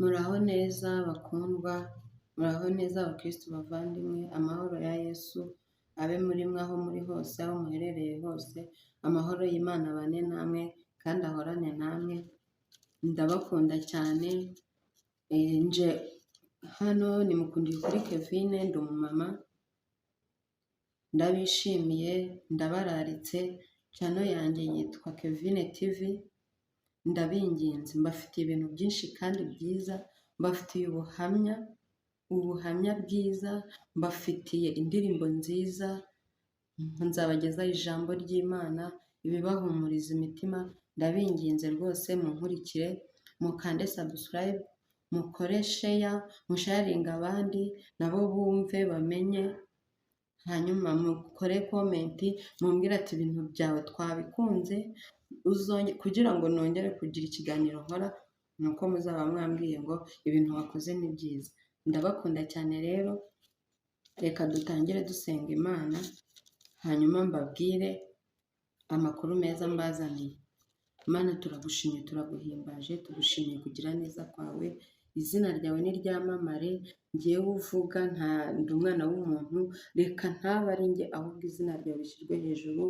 Muraho neza bakundwa, muraho neza abakristo bavandimwe, amahoro ya Yesu abe muri mwe aho muri hose, aho muherereye hose, amahoro y'Imana abane namwe kandi ahorane namwe, ndabakunda cyane, nje hano nimukundiye kuri Kevin, ndi umumama, ndabishimiye, ndabararitse, channel yanjye yitwa Kevin TV, ndabinginze mbafitiye ibintu byinshi kandi byiza, mbafitiye ubuhamya bwiza, mbafitiye indirimbo nziza, nzabagezaho ijambo ry'Imana, ibibahumuriza imitima, ndabinginze rwose munkurikire, mukande subscribe, mukore share, musharinga abandi nabo bumve bamenye, hanyuma mukore comment mumbwire ati ibintu byawe twabikunze, kugira ngo nongere kugira ikiganiro nkora, nuko muzaba mwambwiye ngo ibintu wakoze ni byiza. Ndabakunda cyane rero, reka dutangire dusenga Imana, hanyuma mbabwire amakuru meza mbazaniye. Imana turagushimye, turaguhimbaje, tugushimiye kugira neza kwawe, izina ryawe ni ryamamare, ngewe uvuga ndi umwana w'umuntu, reka ntaba ari njye ahubwo izina ryawe rishyirwe hejuru,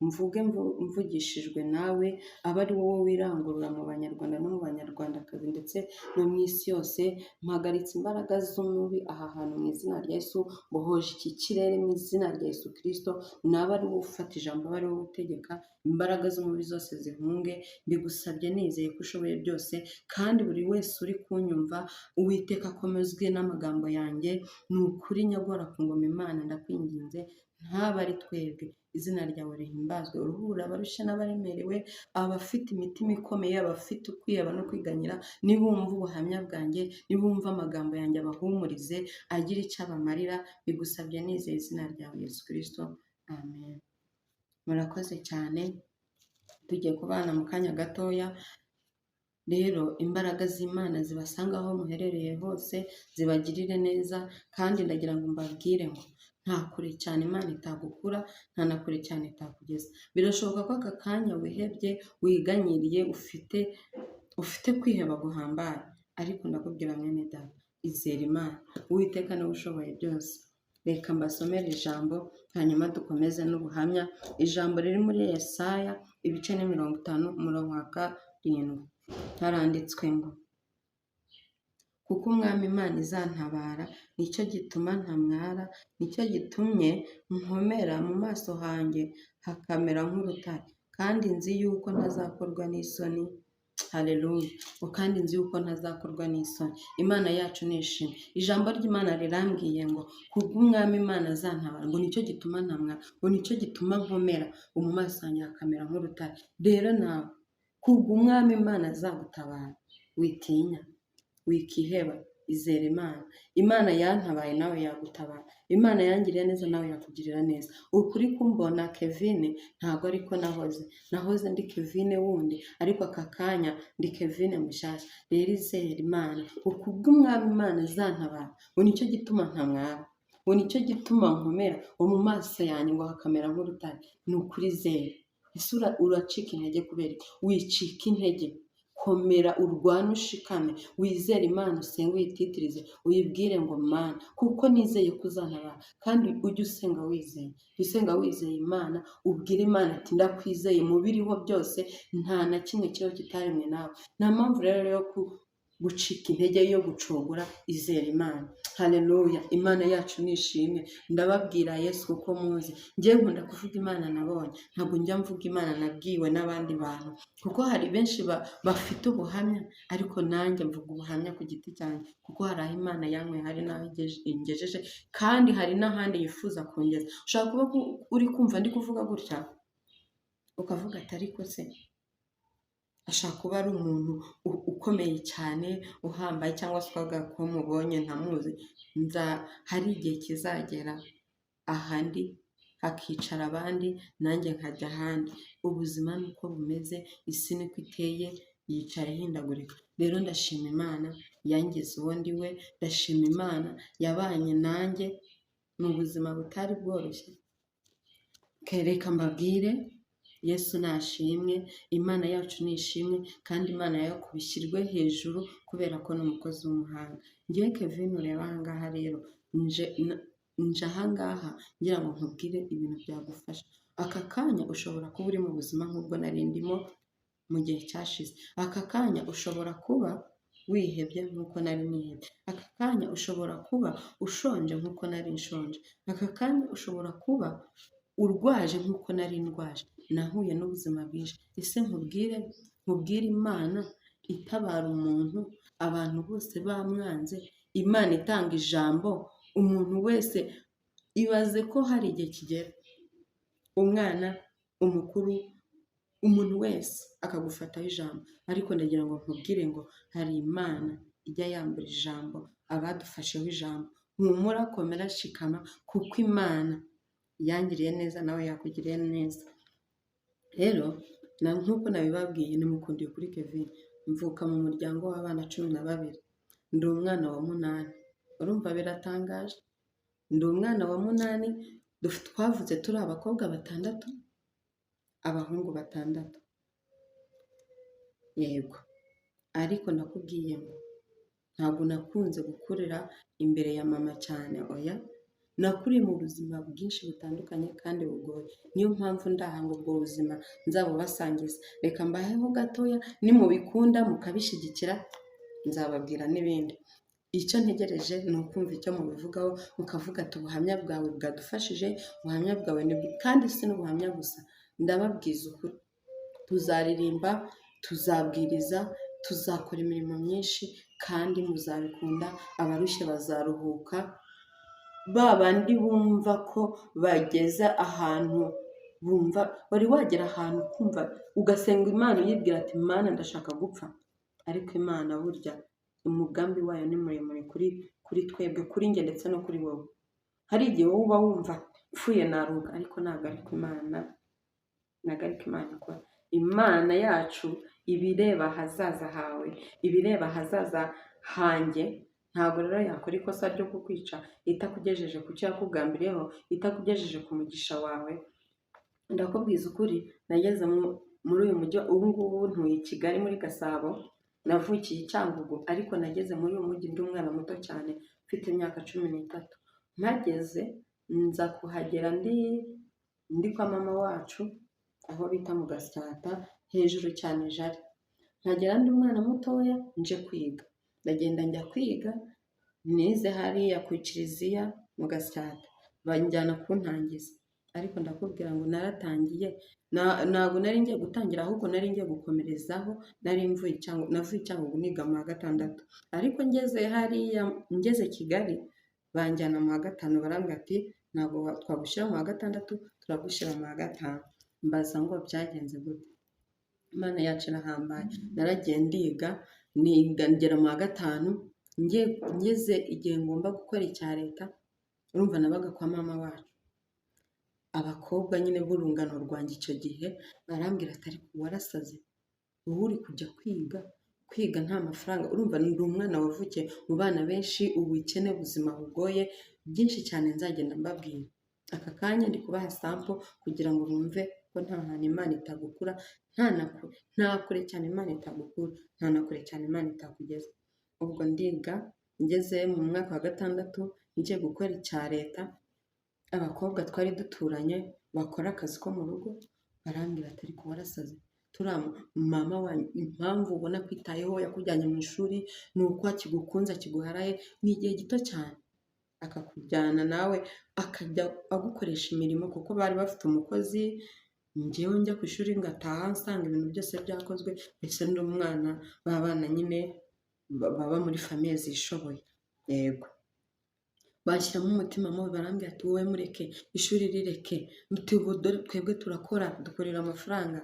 mvuge mvugishijwe nawe, aba ari wowe wirangurura mu banyarwanda no mu banyarwandakazi ndetse no mu isi yose. Mpagaritse imbaraga z'umubi aha hantu mu izina rya Yesu, bohoje iki kirere mu izina rya Yesu Kristo, naba ari wowe ufata ijambo, aba ari wowe utegeka, imbaraga z'umubi zose zihunge, mbigusabye nizeye ko ushoboye byose, kandi buri wese uri kunyumva, Uwiteka akomezwe n'amagambo yanjye, ni ukuri nyagora ku ngoma Imana, ndakwinginze ntaba ari twebwe, izina ryawe rihimbazwe, uruhura abarushye n'abaremerewe, abafite imitima ikomeye, abafite ukwiheba no kwiganyira, nibumva ubuhamya bwanjye, nibumva amagambo yanjye abahumurize, agira icyo abamarira, bigusabye nizeye izina ryawe Yesu Kristo, amen. Murakoze cyane, tugiye kubana mu kanya gatoya. Rero imbaraga z'Imana zibasanga aho muherereye hose, zibagirire neza, kandi ndagira ngo mbabwire ngo nta kure cyane Imana itagukura, nta na kure cyane itakugeza. Birashoboka ko aka kanya wihebye, wiganyiriye, ufite kwiheba guhambaye, ariko ndakubwira mwene data, izere Imana, Uwiteka niwe ushoboye byose. Reka mbasomere ijambo, hanyuma dukomeze n'ubuhamya. Ijambo riri muri Yesaya ibice ni 50 umurongo wa 7, haranditswe ngo, kuko Umwami Imana izantabara, nicyo gituma ntamwara, nicyo gitumye nkomera mu maso hanjye hakamera nk'urutare, kandi nzi yuko ntazakorwa n'isoni. Haleluya. Kandi nzi yuko ntazakorwa n'isoni. Imana yacu nishimwe. Ijambo ry'Imana rirambwiye ngo kubw'Umwami Imana azantabara, ngo nicyo gituma ntamwara, ngo nicyo gituma nkomera mu maso hanjye hakamera nk'urutare. Rero nawe kubw'Umwami Imana azagutabara, witinya, wikiheba, izere Imana. Imana yantabaye nawe yagutabara, Imana yangiriye neza nawe yakugirira neza. Ukuri kumbona Kevin ntabwo ariko nahoze ndi Kevin wundi, ariko aka kanya ndi Kevin mushyashya. Rero izere Imana, kubw'Umwami Imana azantabara, ngo nicyo gituma ntamwara, ngo nicyo gituma nkomera mu maso yanjye ngo hakamera nk'urutare. Ni ukuri izere. Ese uracika intege kubera iki? Wicika intege, komera, urwane, ushikame, wizere Imana, usenge, uyititirize, uyibwire ngo Mana, kuko nizeye ko uzantabara. Kandi ujye usenga wizeye, usenga wizeye Imana, ubwire Imana ati ndakwizeye mu biriho byose, nta na kimwe kibaho kitaremwe nawe. Nta mpamvu rero yo gucika intege, yo gucogora, izere Imana. Haleluya. Imana yacu nishimwe. Ndababwira Yesu kuko muzi, ngewe nkunda kuvuga Imana nabonye, ntabwo njya mvuga Imana nabwiwe n'abandi bantu, kuko hari benshi bafite ubuhamya, ariko nanjye mvuga ubuhamya ku giti cyanjye, kuko hari aho Imana yanyweye, hari n'aho ingejeje, kandi hari n'ahandi yifuza kongeza. Ushobora kuba uri kumva ndi kuvuga gutya, ukavuga ati ariko se ashaka kuba ari umuntu ukomeye cyane, uhambaye, cyangwa se ukavuga ko mubonye ntamuzi. Hari igihe kizagera ahandi hakicara abandi, nanjye nkajya ahandi. Ubuzima nuko bumeze, isi niko iteye, yicara ihindagurika. Rero ndashima Imana yangize uwo ndi we, ndashima Imana yabanye nanjye mu buzima butari bworoshye. Reka mbabwire Yesu nashimwe, Imana yacu nishimwe kandi Imana yakubishyirwe hejuru kubera ko ni umukozi w'umuhanga. Ngewe Kevin ureba aha ngaha rero, nje aha ngaha ngira ngo nkubwire ibintu byagufasha. Aka kanya ushobora kuba uri mu buzima nk'ubwo nari ndimo mu gihe cyashize. Aka kanya ushobora kuba wihebye nk'uko nari nihebye. Aka kanya ushobora kuba ushonje nk'uko nari nshonje. Aka kanya ushobora kuba urwaje nk'uko nari ndwaje. Nahuye n'ubuzima bwinshi. Ese nkubwire Imana itabara umuntu, abantu bose bamwanze, Imana itanga ijambo, umuntu wese ibaze ko hari igihe kigera umwana, umukuru, umuntu wese akagufataho ijambo. Ariko ndagira ngo nkubwire ngo hari Imana ijya yambura ijambo abadufasheho ijambo. Humura, komera, shikama, kuko Imana yangiriye neza nawe yakugiriye neza. Rero nk'uko nabibabwiye nimukundiye kuri Kevin, mvuka mu muryango w'abana 12, ndi umwana wa 8. Urumva biratangaje? Ndi umwana wa 8, twavutse turi abakobwa 6, abahungu 6. Yego, ariko nakubwiye ngo ntabwo nakunze gukurira imbere ya mama cyane, oya. Nakuriye mu buzima bwinshi butandukanye kandi bugoye. Niyo mpamvu ndaha ngo ubwo buzima nzabubasangiza. Reka mbaheho gatoya, nimubikunda mukabishyigikira nzababwira n'ibindi. Icyo ntegereje ni ukumva icyo mubivugaho, mukavuga ati ubuhamya bwawe bwadufashije, ubuhamya bwawe kandi si n'ubuhamya gusa. Ndababwiza ukuri, tuzaririmba, tuzabwiriza, tuzakora imirimo myinshi kandi muzabikunda. Abarushye bazaruhuka, babandi bumva ko bageze ahantu, bumva wari wagera ahantu kumva ugasenga Imana uyibwira ati Imana ndashaka gupfa, ariko Imana burya umugambi wayo ni muremure kuri twebwe, kuri njye ndetse no kuri wowe. Hari igihe wowe uba wumva pfuye naruga, ariko ntabwo ariko Imana ikora. Imana yacu ibireba ahazaza hawe, ibireba ahazaza hanjye. Ntabwo rero yakora ikosa ryo kukwica itakugejeje ku cyo yakugambiriyeho, itakugejeje ku mugisha wawe. Ndakubwiza ukuri, nageze muri uyu mujyi, ubu ngubu ntuye i Kigali muri Gasabo, navukiye i Cyangugu, ariko nageze muri uyu mujyi ndi umwana muto cyane, mfite imyaka 13. Mpageze nza kuhagera ndi kwa mama wacu, aho bita mu Gasyata, hejuru cyane Jari. Nkagera ndi umwana mutoya nje kwiga. Ndagenda njya kwiga, nize hariya ku Kiliziya mu Gasyata, banjyana kuntangiza. Ariko ndakubwira ngo naratangiye, ntabwo nari ngiye gutangira, ahubwo nari ngiye gukomerezaho. Navuye Cyangugu niga mu wa 6, ariko ngeze Kigali banjyana mu wa 5. Barambwira ati ntabwo twagushyira mu wa 6, turagushyira mu wa 5. Mbaza ngo byagenze gute? Imana yacu irahambaye. Naragiye ndiga ngera mu wa 5, ngeze igihe ngomba gukora icya leta. Urumva nabaga kwa mama wacu, abakobwa nyine b'urungano rwanjye icyo gihe barambwira ati ariko warasaze, wowe uri kujya kwiga nta mafaranga. Urumva ndi umwana wavukiye mu bana benshi, ubukene, ubuzima bugoye, byinshi cyane nzagenda mbabwira. Aka kanya ndi kubaha sample kugira ngo bumve ko nta hantu Imana itagukura, nta kure cyane Imana itagukura, nta na kure cyane Imana itakugeza. Ubwo ndiga, ngeze mu mwaka wa 6 ngiye gukora icya leta. Abakobwa twari duturanye bakora akazi ko mu rugo barambwira ati ariko warasaze, mama wanyu impamvu ubona kwitayeho, yakujyanye mu ishuri, ni uko akigukunze, akiguharaye, ni igihe gito cyane akakujyana nawe akajya agukoresha imirimo, kuko bari bafite umukozi. Njyewe njya ku ishuri ngataha nsanga ibintu byose byakozwe, mbese ndi umwana b'abana nyine baba muri famiye zishoboye. Yego, bashyiramo umutima mubi, barambwira ati wowe mureke ishuri rireke, dore twebwe turakora, dukorera amafaranga.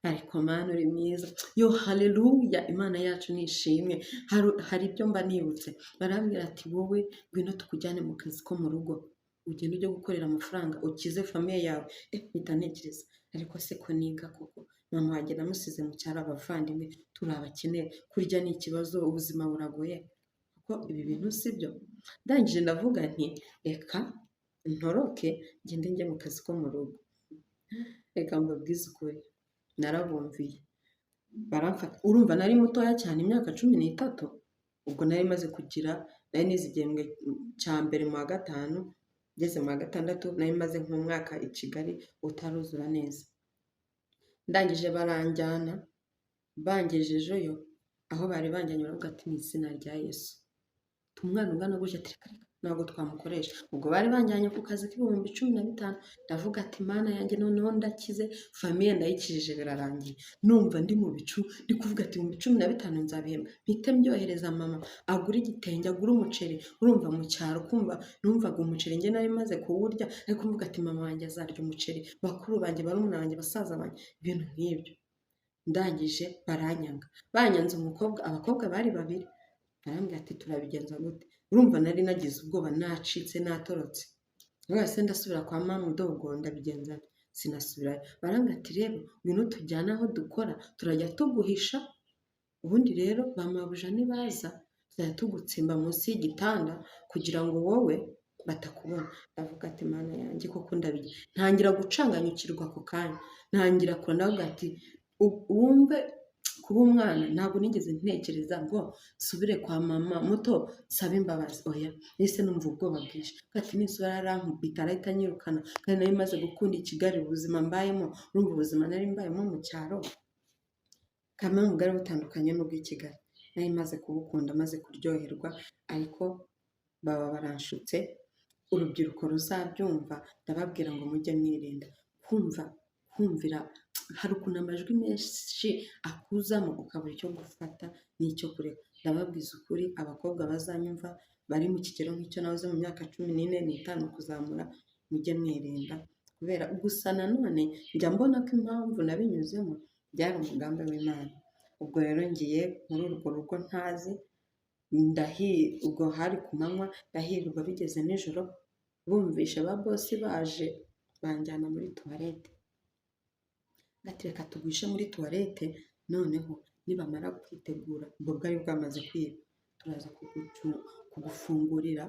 Ariko Mana uri mwiza, yo haleluya, Imana yacu nishimwe. Hari ibyo mba nibutse, barambwira ati wowe ngwino tukujyane mu kazi ko mu rugo, ugenda ujye gukorera amafaranga ukize famiye yawe. Mpita ntekereza, ariko se ko niga koko, mama wanjye namusize mu cyaro, abavandimwe turi abakene, kurya ni ikibazo, ubuzima buragoye, kuko ibi bintu si byo. Ndangije ndavuga nti reka ntoroke ngende njye mu kazi ko mu rugo. reka mbabwize ukuri, narabumviye baramfata, urumva nari mutoya cyane imyaka 13, ubwo nari nize igihembwe cya mbere mu wa gatanu, ngeze mu wa gatandatu nari maze nk'umwaka i Kigali utaruzura neza, ndangije baranjyana, bangejejeyo aho bari banjyanye baravuga ati mu izina rya Yesu, umwana ungana gutya ati reka ntabwo twamukoresha, ubwo bari banjyanye ku kazi k'ibihumbi 15, ndavuga ati Mana yanjye noneho ndakize, famiye ndayikijije birarangiye, numva ndi mu bicu, ndi kuvuga ati ibihumbi 15 nzabihembwa, mpite mbyohereza mama agura igitenge, agura umuceri, urumva mu cyaro kumva, numvaga umuceri njye nari maze kuwurya, ariko mvuga ati mama wanjye azarya umuceri, bakuru banjye, barumuna banjye, basaza banjye, ibintu nk'ibyo. Ndangije baranyanga, banyanze abakobwa bari babiri, barambwira ati turabigenza gute, urumva nari nagize ubwoba, nacitse, natorotse, se ndasubira kwa mama ubwo ndabigenza sinasubirayo, barambwira ati rero ngwino tujyane aho dukora, turajya tuguhisha, ubundi rero ba mabuja nibaza tuzajya tugutsimba munsi y'igitanda kugira ngo wowe batakubona. Ndavuga ati Mana yanjye koko ndabigira, ntangira gucanganyukirwa ako kanya, ntangira kurira, ndavuga ati wumve kuba umwana, ntabwo nigeze ntekereza ngo nsubire kwa mama muto nsaba imbabazi, oya, nahise numva ubwoba bwinshi, ati nisubira arankubita, arahita anyirukana, kandi nari maze gukunda i Kigali, ubuzima mbayemo, urumva ubuzima nari mbayemo mu cyaro kamwe bwari butandukanye n'ubw'i Kigali, nari maze kubukunda, maze kuryoherwa, ariko baba baranshutse, urubyiruko ruzabyumva, ndababwira ngo mujye mwirinda kumvira, hari ukuntu amajwi menshi akuzamo ukabura icyo gufata n'icyo kureka. Ndababwiza ukuri, abakobwa bazanyumva bari mu kigero nk'icyo nahoze mu myaka 14 n'itanu kuzamura, mujye mwirinda, kubera gusa nanone njya mbona ko impamvu nabinyuzemo byari umugambi w'Imana. Ubwo rero ngiye muri urwo rugo ntazi, ubwo hari ku manywa, ndahirwa, bigeze nijoro bumvishe ba bosi baje banjyana muri tuwarete, ngati reka tugwishe muri tuwarete, noneho nibamara kwitegura, ubwo bwari bwamaze kwiba, turaza kugufungurira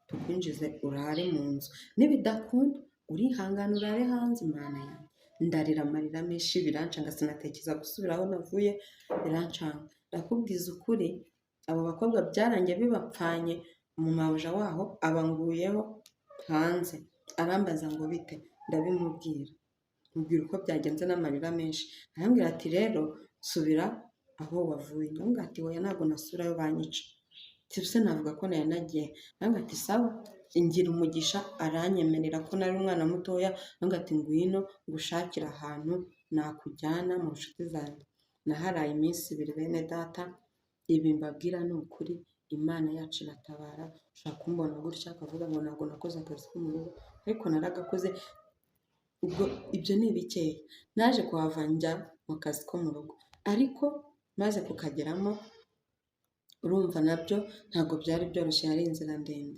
tukwinjize urare mu nzu, nibidakunda urihangana urare hanze. Imana yanjye, ndarira amarira menshi, birancanga, sinatekereza gusubira aho navuye, birancanga. Ndakubwiza ukuri, abo bakobwa byarangiye bibapfanye, mu mabuja waho abanguyeho hanze, arambaza ngo bite, ndabimubwira, mubwira uko byagenze n'amarira menshi, arambwira ati rero subira aho wavuye, ndamubwira ati oya ntabwo nasubirayo banyica, se navuga ko nari nagiye, arambwira ati sawa, ingira umugisha, aranyemerera ko nari umwana mutoya, arambwira ati ngwino ngushakira ahantu nakujyana mu nshuti zanjye. Naharaye iminsi 2 bene data, ibi mbabwira ni ukuri, Imana yacu iratabara. Ushaka kumbona gutya akavuga ngo ntabwo nakoze akazi ko mu rugo, ariko naragakoze. Ubwo ibyo ni bikeya, naje kuhava njya mu kazi ko mu rugo, ariko maze kukageramo, urumva nabyo ntabwo byari byoroshye, yari inzira ndende,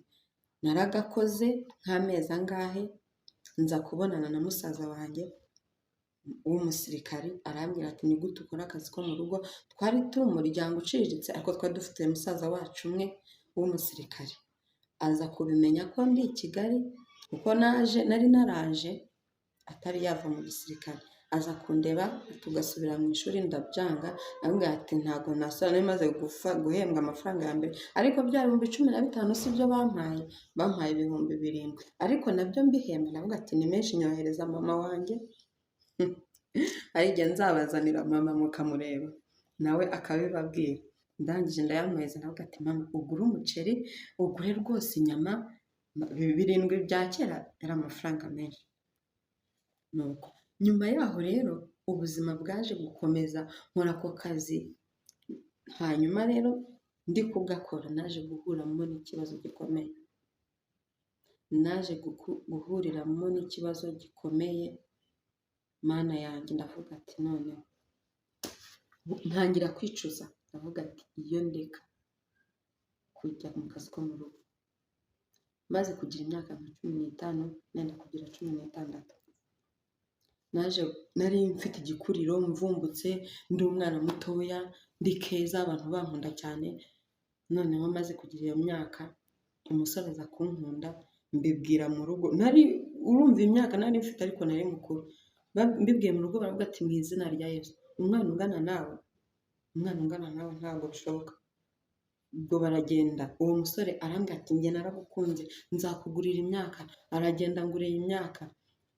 naragakoze nk'amezi angahe, nza kubonana na musaza wanjye w'umusirikari, arambwira ati ni gute ukora akazi ko mu rugo, twari turi umuryango uciriritse, ariko twari dufite musaza wacu umwe w'umusirikari, aza kubimenya ko ndi i Kigali, kuko nari naraje atari yava mu gisirikare, aza kundeba, tugasubira mu ishuri, ndabyanga, arambwira ati ntabwo nasubira, nari maze guhembwa amafaranga ya mbere, ariko bya ibihumbi 15 si byo bampaye 7,000, ariko nabyo mbihembwa, ndavuga ati ni menshi, nyohereza mama wanjye, hari igihe nzabazanira mama mukamureba nawe akabibabwira. Ndangije ndayamuheza, ndavuga ati mama ugure umuceri, ugure rwose inyama, 7 bya kera yari amafaranga menshi. Nuko nyuma yaho rero ubuzima bwaje gukomeza, nkora ako kazi, hanyuma rero ndi kugakora naje guhuriramo n'ikibazo gikomeye, Mana yanjye, ndavuga ati noneho ntangira kwicuza, ndavuga ati iyo ndeka kujya mu kazi ko mu rugo, maze kugira imyaka nka 15 nenda kugira 16, nari mfite igikuriro, mvumbutse, ndi umwana mutoya, ndi keza, abantu bankunda cyane. Noneho maze kugira iyo myaka, umusore aza kunkunda, mbibwira mu rugo, urumva imyaka nari mfite, ariko nari mukuru, mbibwiye mu rugo baravuga ati mu izina rya Yesu, umwana ungana nawe, ntabwo bishoboka. Ubwo baragenda, uwo musore arambwira ati njye naragukunze, nzakugurira imyaka. Aragenda angurira imyaka.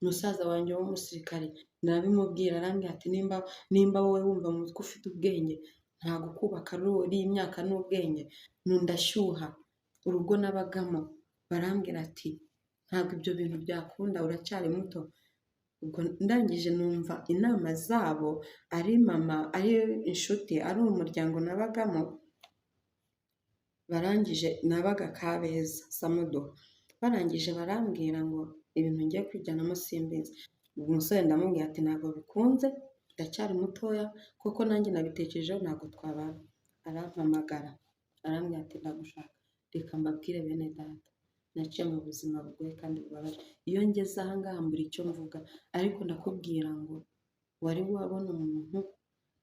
Musaza wanjye w'umusirikare narabimubwira, arambwira ati nimba wowe wumva mu mutwe ufite ubwenge, ntabwo kubaka ari imyaka n'ubwenge. Ndashyuha. Urugo nabagamo barambwira ati ntabwo ibyo bintu byakunda, uracyari muto. Ubwo ndangije numva inama zabo, ari mama, ari inshuti, ari umuryango nabagamo, barangije nabaga Kabeza Samuduha. Barangije barambwira ngo ibintu ngiye kwijyanamo simbizi. Umusore ndamubwira ati ntabwo bikunze, ndacyari mutoya, kuko nanjye nabitekerejeho ntabwo twabana. Arampamagara arambwira ati ndagushaka. Reka mbabwire bene data, naciye mu buzima bugoye kandi bubabaje. Iyo ngeze aha ngaha mbura icyo mvuga, ariko ndakubwira ngo wari wabona umuntu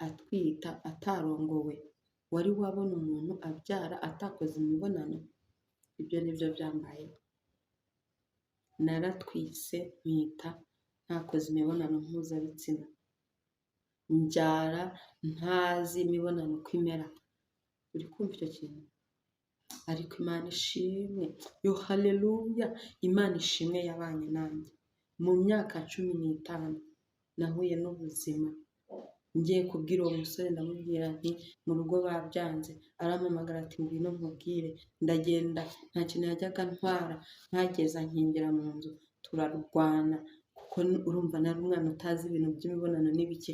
atwita atarongowe? Wari wabona umuntu abyara atakoze imibonano? Ibyo ni byo byambayeho. Naratwise mpita ntakoze imibonano mpuzabitsina, mbyara ntazi imibonano uko imera. Uri kumva icyo kintu? Ariko Imana ishimwe, yo haleluya, Imana ishimwe yabanye nanjye. Mu myaka 15 nahuye n'ubuzima. Ngiye kubwira uwo musore ndamubwira nti mu rugo babyanze. Arampamagara ati ngwino nkubwire. Ndagenda, nta kintu yajyaga ntwara, ntageza nkingira mu nzu, turarwana, kuko urumva nari umwana utazi ibintu by'imibonano n'ibiki.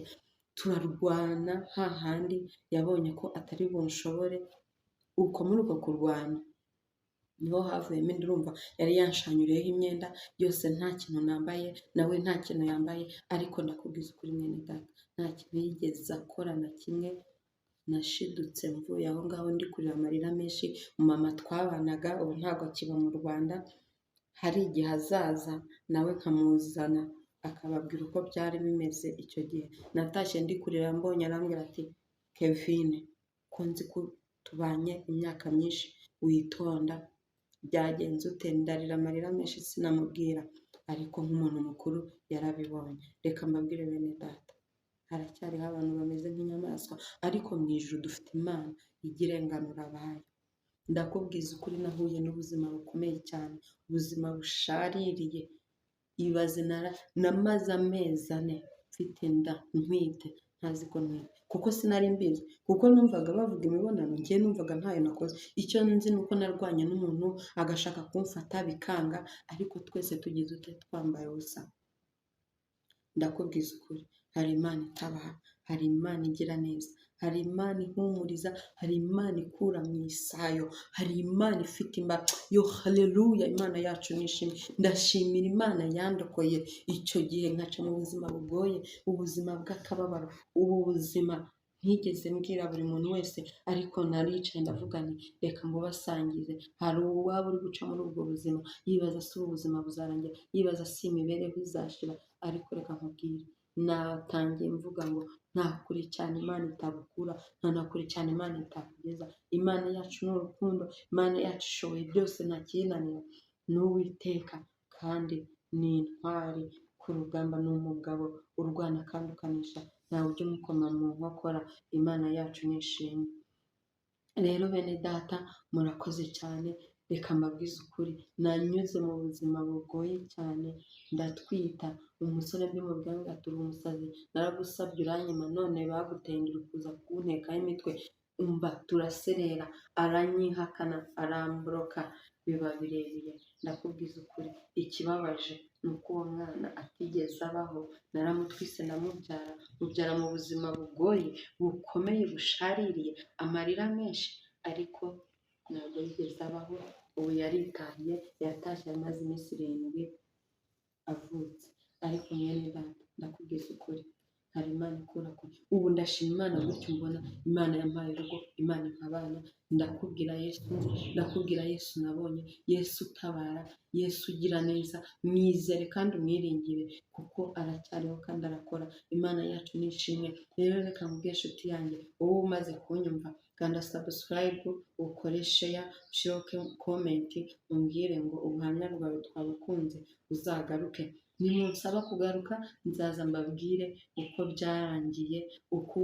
Turarwana, hahandi yabonye ko atari bunshobore. Uko muri uko kurwana niho havuyemo inda. Urumva yari yanshanyuriyeho imyenda yose, nta kintu nambaye, nawe nta kintu yambaye. Ariko ndakubwiza ukuri mwene data, nta kintu yigeze akora na kimwe. Nashidutse mvuye aho ngaho ndi kurira amarira menshi. Mama twabanaga ubu ntabwo akiba mu Rwanda, hari igihe azaza nawe nkamuzana akababwira uko byari bimeze icyo gihe. Natashye ndi kurira, mbonye arambwira ati Kevin, ko nzi ko tubanye imyaka myinshi, witonda, byagenze ute? Ndarira amarira menshi sinamubwira, ariko nk'umuntu mukuru yarabibonye. Reka mbabwire bene data, haracyariho abantu bameze nk'inyamaswa, ariko mu ijuru dufite Imana ijya irenganura abayo. Ndakubwiza ukuri, nahuye n'ubuzima bukomeye cyane, ubuzima bushaririye. Ibaze namaze amezi 4 mfite inda ntwite, ntazi ko ntwite, kuko sinari mbizi, kuko numvaga bavuga imibonano, njye numvaga ntayo nakoze. Icyo nzi ni uko narwanye n'umuntu agashaka kumfata bikanga, ariko twese tugize ute? Twambaye ubusa. Ndakubwiza ukuri, hari Imana itabara, hari Imana igira neza, hari Imana ihumuriza, hari Imana ikura mu isayo, hari Imana ifite imbaraga. Yo haleluya, Imana yacu nishimwe. Ndashimira Imana yandokoye icyo gihe nkaca mu buzima bugoye, ubuzima bw'akababaro, ubu buzima ntigeze mbwira buri muntu wese, ariko naricaye ndavuga nti reka mbubasangize. Hari uwaba uri guca muri ubwo buzima yibaza si ubuzima buzarangira, yibaza si imibereho izashira, ariko reka nkubwire, natangiye mvuga ngo nta kure cyane Imana itabukura, nta na kure cyane Imana itakugeza. Imana yacu ni urukundo, Imana yacu ishoboye byose, nta kiyinanira. Ni Uwiteka kandi ni intwari ku rugamba, ni umugabo urwana kandi ukanisha, ntawe ujya umukoma mu nkokora. Imana yacu nishimwe. Rero bene data, murakoze cyane. Reka mbabwize ukuri, nanyuze mu buzima bugoye cyane, ndatwita. Umusore mbimubwira ngo ati uri umusazi, naragusabye uranyima, none baguteye inda uri kuza kuntekaho imitwe. Umva turaserera, aranyihakana, aramboroka, biba birebire. Ndakubwiza ukuri, ikibabaje ni uko uwo mwana atigeze abaho. Naramutwise ndamubyara, mubyara mu buzima bugoye, bukomeye, bushaririye, amarira menshi, ariko ntabwo yigeze abaho. Ubu yaritahiye, yatashye amaze iminsi 7 avutse. Ariko mwene data, ndakubwiza ukuri, hari Imana ikura kure. Ubu ndashima Imana gutyo mbona Imana yampaye urugo, Imana impa abana. Ndakubwira Yesu, ndakubwira Yesu nabonye, Yesu utabara, Yesu ugira neza. Mwizere kandi umwiringire, kuko aracyariho kandi arakora. Imana yacu nishimwe. Rero reka nkubwire inshuti yanjye, wowe umaze kunyumva, kanda subscribe, ukore share, ushireho comment, umbwire ngo ubuhamya bwawe twabukunze, uzagaruke. nimunsaba kugaruka nzaza mbabwire uko byarangiye, uko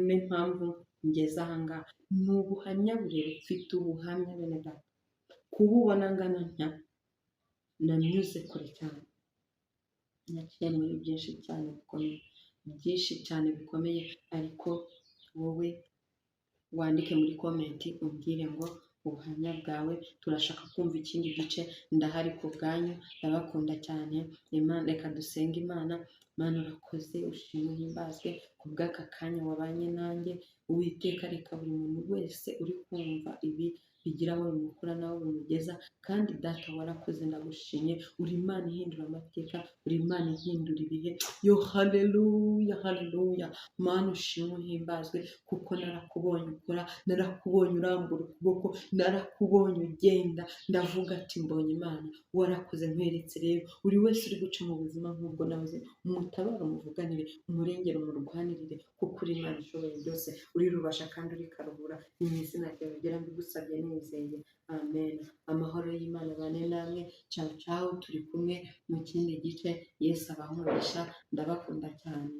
n'impamvu ngeze aha ngaha. Ni ubuhamya burebure, mfite ubuhamya bene data, kububona ngana ntya, nanyuze kure cyane, naciye muri byinshi cyane bikomeye, byinshi cyane bikomeye, ariko wowe wandike muri komenti umbwire ngo ubuhamya bwawe turashaka kumva ikindi gice. Ndahari ku bwanyu, ndabakunda cyane. Imana, reka dusenge Imana. Mana urakoze, ushimwe uhimbazwe ku bw'aka kanya wabanye nanjye. Uwiteka, reka buri muntu wese uri kumva ibi bigira aho bimukura n'aho bimugeza, kandi data warakoze, ndagushimye. Uri Imana ihindura amateka, uri Imana ihindura ibihe. Yo haleluya, haleluya. Mana ushimwe uhimbazwe, kuko narakubonye ukora, narakubonye urambura ukuboko, narakubonye ugenda. Ndavuga ati mbonye Imana. Warakoze, nkweretse rero buri wese uri guca mu buzima nk'ubwo nabuze, umutabara, umuvuganire, umurengere, umurwanirire, kuko uri Imana ishoboye byose, uri rubasha kandi uri karuhura. Ni mu izina ryawe ugera mbigusabye nizeye, amen. Amahoro y'Imana abane namwe. Ciao ciao, turi kumwe mu kindi gice. Yesu abahe umugisha, ndabakunda cyane.